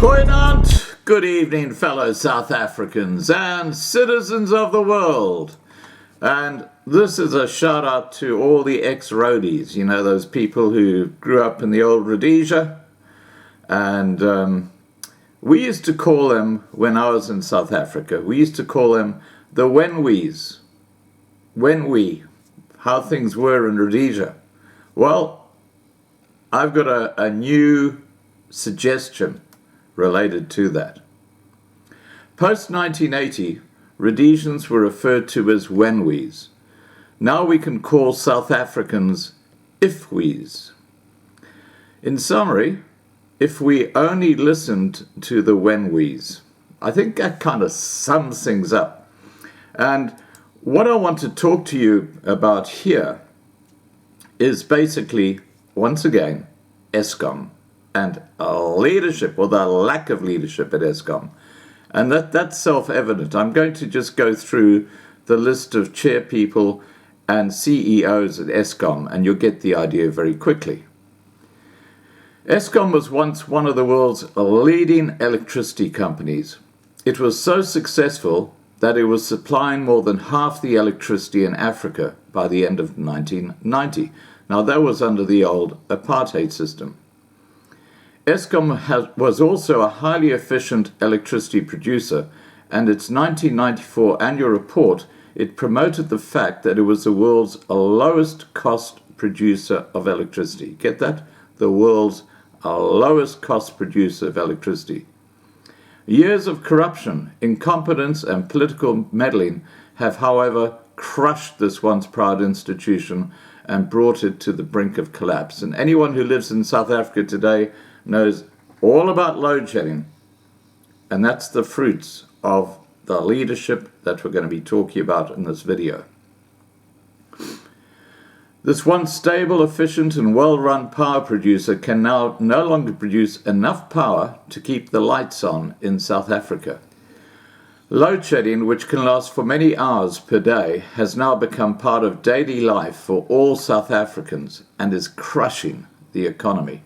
Goeienaand, good evening fellow South Africans and citizens of the world. And this is a shout out to all the ex-roadies, you know, those people who grew up in the old Rhodesia. And we used to call them, when I was in South Africa, we used to call them the Wenwees. How things were in Rhodesia. Well, I've got a new suggestion related to that. Post-1980, Rhodesians were referred to as Wenwees. Now we can call South Africans Ifwees. In summary, if we only listened to the Wenwees, I think that kind of sums things up. And what I want to talk to you about here is basically, once again, Eskom and leadership, or the lack of leadership at Eskom. And that's self-evident. I'm going to just go through the list of chair people and CEOs at Eskom, and you'll get the idea very quickly. Eskom was once one of the world's leading electricity companies. It was so successful that it was supplying more than half the electricity in Africa by the end of 1990. Now, that was under the old apartheid system. Eskom was also a highly efficient electricity producer, and its 1994 annual report, it promoted the fact that it was the world's lowest cost producer of electricity. Get that? The world's lowest cost producer of electricity. Years of corruption, incompetence, and political meddling have, however, crushed this once proud institution and brought it to the brink of collapse. And anyone who lives in South Africa today knows all about load shedding, and that's the fruits of the leadership that we're going to be talking about in this video. This once stable, efficient, and well-run power producer can now no longer produce enough power to keep the lights on in South Africa. Load shedding, which can last for many hours per day, has now become part of daily life for all South Africans and is crushing the economy.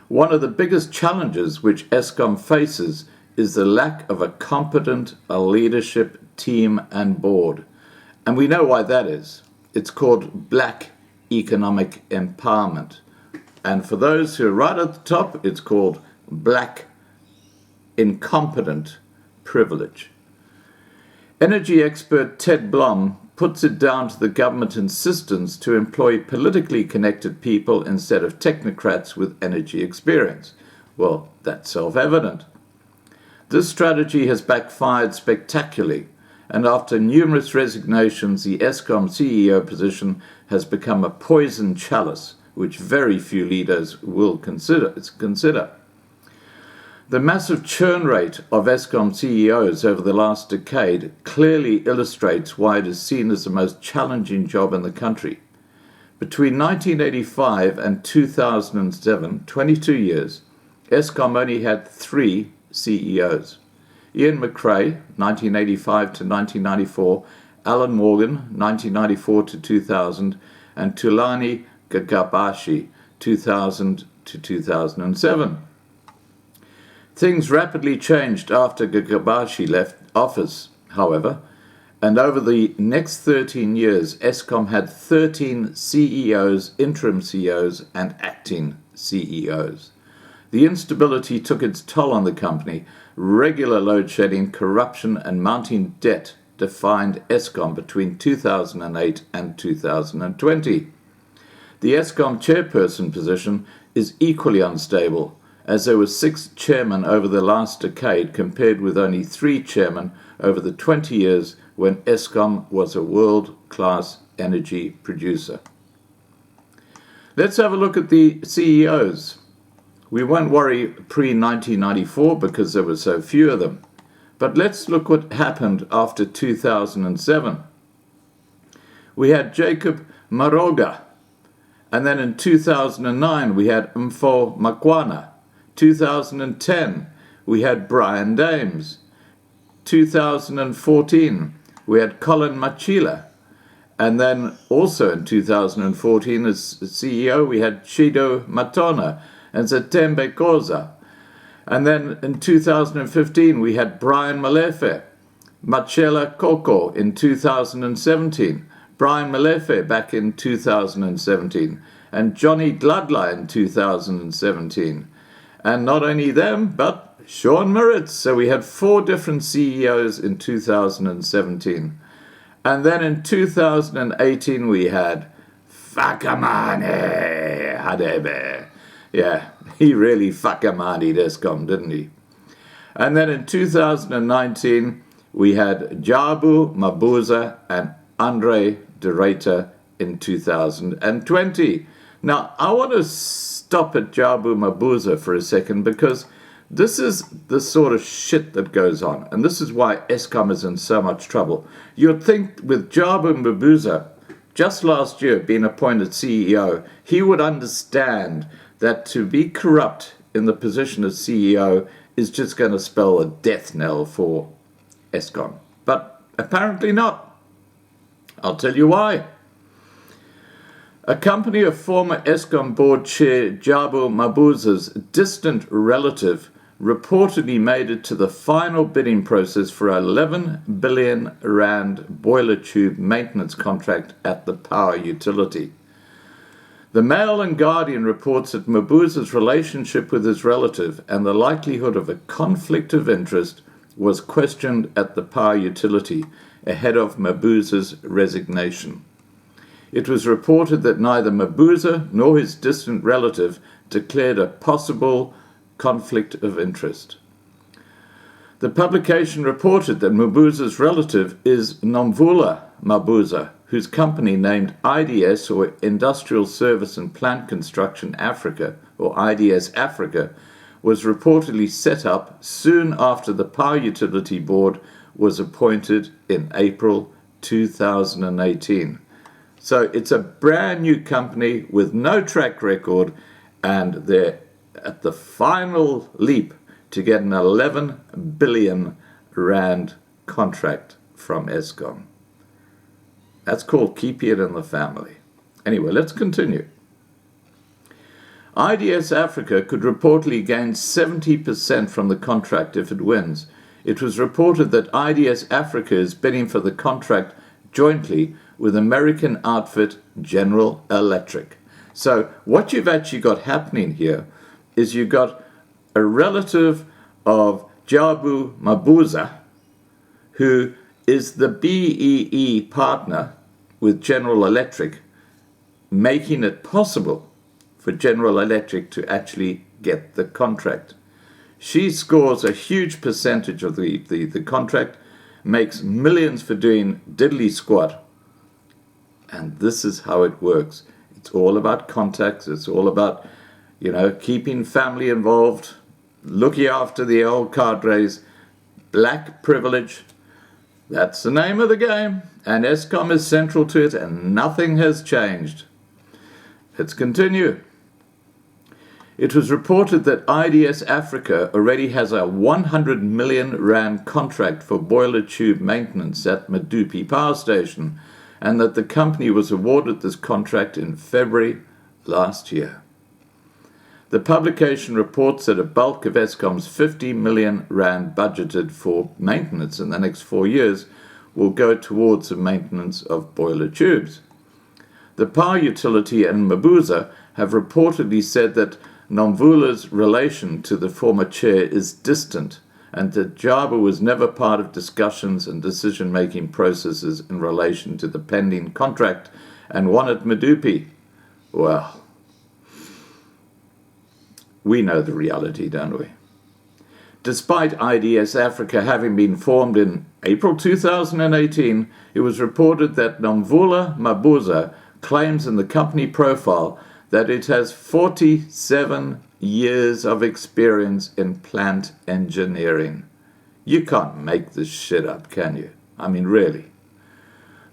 One of the biggest challenges which Eskom faces is the lack of a competent leadership team and board. And we know why that is. It's called black economic empowerment. And for those who are right at the top, it's called black incompetent privilege. Energy expert Ted Blom puts it down to the government insistence to employ politically connected people instead of technocrats with energy experience. Well, that's self-evident. This strategy has backfired spectacularly, and after numerous resignations, the Eskom CEO position has become a poison chalice, which very few leaders will consider. The massive churn rate of Eskom CEOs over the last decade clearly illustrates why it is seen as the most challenging job in the country. Between 1985 and 2007, 22 years, Eskom only had 3 CEOs. Ian McRae, 1985 to 1994, Alan Morgan, 1994 to 2000, and Thulani Gagabashi, 2000 to 2007. Things rapidly changed after Gagabashi left office, however, and over the next 13 years, Eskom had 13 CEOs, interim CEOs, and acting CEOs. The instability took its toll on the company. Regular load shedding, corruption, and mounting debt defined Eskom between 2008 and 2020. The Eskom chairperson position is equally unstable, as there were 6 chairmen over the last decade compared with only 3 chairmen over the 20 years when Eskom was a world-class energy producer. Let's have a look at the CEOs. We won't worry pre-1994 because there were so few of them. But let's look what happened after 2007. We had Jacob Maroga, and then in 2009 we had Mfo Makwana. 2010, we had Brian Dames. 2014, we had Colin Machila. And then also in 2014, as CEO, we had Chido Matona and Zatembe Koza. And then in 2015, we had Brian Molefe, Machela Koko in 2017, Brian Molefe back in 2017, and Johnny Gladla in 2017. And not only them, but Sean Moritz. So we had 4 different CEOs in 2017. And then in 2018, we had Fakamane Hadebe. Yeah, he really Fakamani'd Eskom, didn't he? And then in 2019, we had Jabu Mabuza and Andre de Ruyter in 2020. Now, I want to stop at Jabu Mabuza for a second, because this is the sort of shit that goes on. And this is why Eskom is in so much trouble. You'd think with Jabu Mabuza, just last year being appointed CEO, he would understand that to be corrupt in the position of CEO is just going to spell a death knell for Eskom. But apparently not. I'll tell you why. A company of former Eskom board chair Jabu Mabuza's distant relative reportedly made it to the final bidding process for a 11 billion rand boiler tube maintenance contract at the power utility. The Mail and Guardian reports that Mabuza's relationship with his relative and the likelihood of a conflict of interest was questioned at the power utility ahead of Mabuza's resignation. It was reported that neither Mabuza nor his distant relative declared a possible conflict of interest. The publication reported that Mabuza's relative is Nomvula Mabuza, whose company named IDS, or Industrial Service and Plant Construction Africa, or IDS Africa, was reportedly set up soon after the Power Utility Board was appointed in April 2018. So it's a brand new company with no track record, and they're at the final leap to get an 11 billion rand contract from Eskom. That's called keeping it in the family. Anyway, let's continue. IDS Africa could reportedly gain 70% from the contract if it wins. It was reported that IDS Africa is bidding for the contract jointly with American outfit General Electric. So what you've actually got happening here is you've got a relative of Jabu Mabuza, who is the BEE partner with General Electric, making it possible for General Electric to actually get the contract. She scores a huge percentage of the contract, makes millions for doing diddly squat. And this is how it works. It's all about contacts. It's all about, keeping family involved, looking after the old cadres, black privilege. That's the name of the game. And Eskom is central to it, and nothing has changed. Let's continue. It was reported that IDS Africa already has a 100 million rand contract for boiler tube maintenance at Medupi Power Station, and that the company was awarded this contract in February last year. The publication reports that a bulk of Eskom's 50 million rand budgeted for maintenance in the next 4 years will go towards the maintenance of boiler tubes. The power utility and Mabuza have reportedly said that Nomvula's relation to the former chair is distant, and that Jabu was never part of discussions and decision-making processes in relation to the pending contract and one at Medupi. Well, we know the reality, don't we? Despite IDS Africa having been formed in April 2018, it was reported that Nomvula Mabuza claims in the company profile that it has 47 years of experience in plant engineering. You can't make this shit up, can you? I mean, really.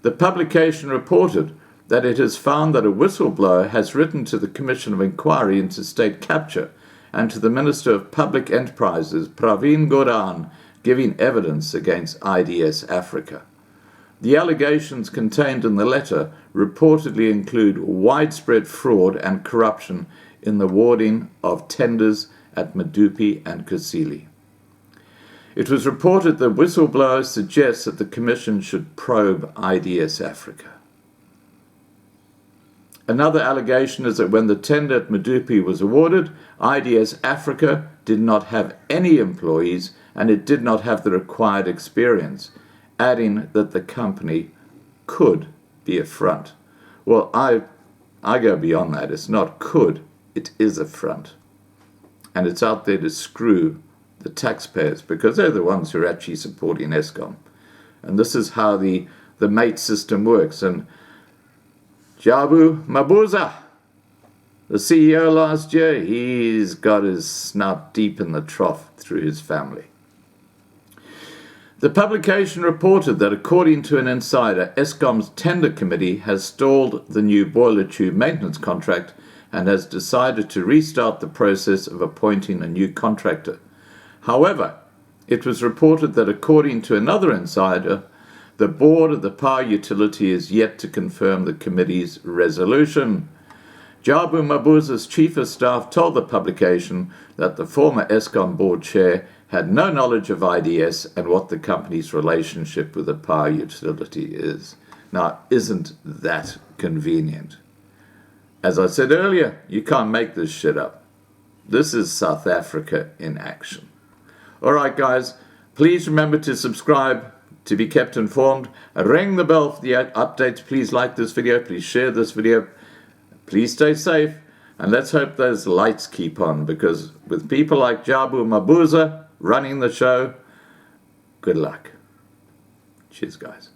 The publication reported that it has found that a whistleblower has written to the Commission of Inquiry into State Capture and to the Minister of Public Enterprises, Pravin Gordhan, giving evidence against IDS Africa. The allegations contained in the letter reportedly include widespread fraud and corruption in the awarding of tenders at Medupi and Kusile. It was reported that whistleblowers suggest that the Commission should probe IDS Africa. Another allegation is that when the tender at Medupi was awarded, IDS Africa did not have any employees and it did not have the required experience, adding that the company could be a front. Well, I go beyond that. It's not could, it is a front. And it's out there to screw the taxpayers because they're the ones who are actually supporting Eskom. And this is how the mate system works. And Jabu Mabuza, the CEO last year, he's got his snout deep in the trough through his family. The publication reported that according to an insider, Eskom's tender committee has stalled the new boiler tube maintenance contract and has decided to restart the process of appointing a new contractor. However, it was reported that according to another insider, the board of the power utility is yet to confirm the committee's resolution. Jabu Mabuza's chief of staff told the publication that the former Eskom board chair had no knowledge of IDS and what the company's relationship with the power utility is. Now, isn't that convenient? As I said earlier, you can't make this shit up. This is South Africa in action. All right, guys, please remember to subscribe to be kept informed. Ring the bell for the updates. Please like this video. Please share this video. Please stay safe. And let's hope those lights keep on, because with people like Jabu Mabuza running the show, good luck. Cheers, guys.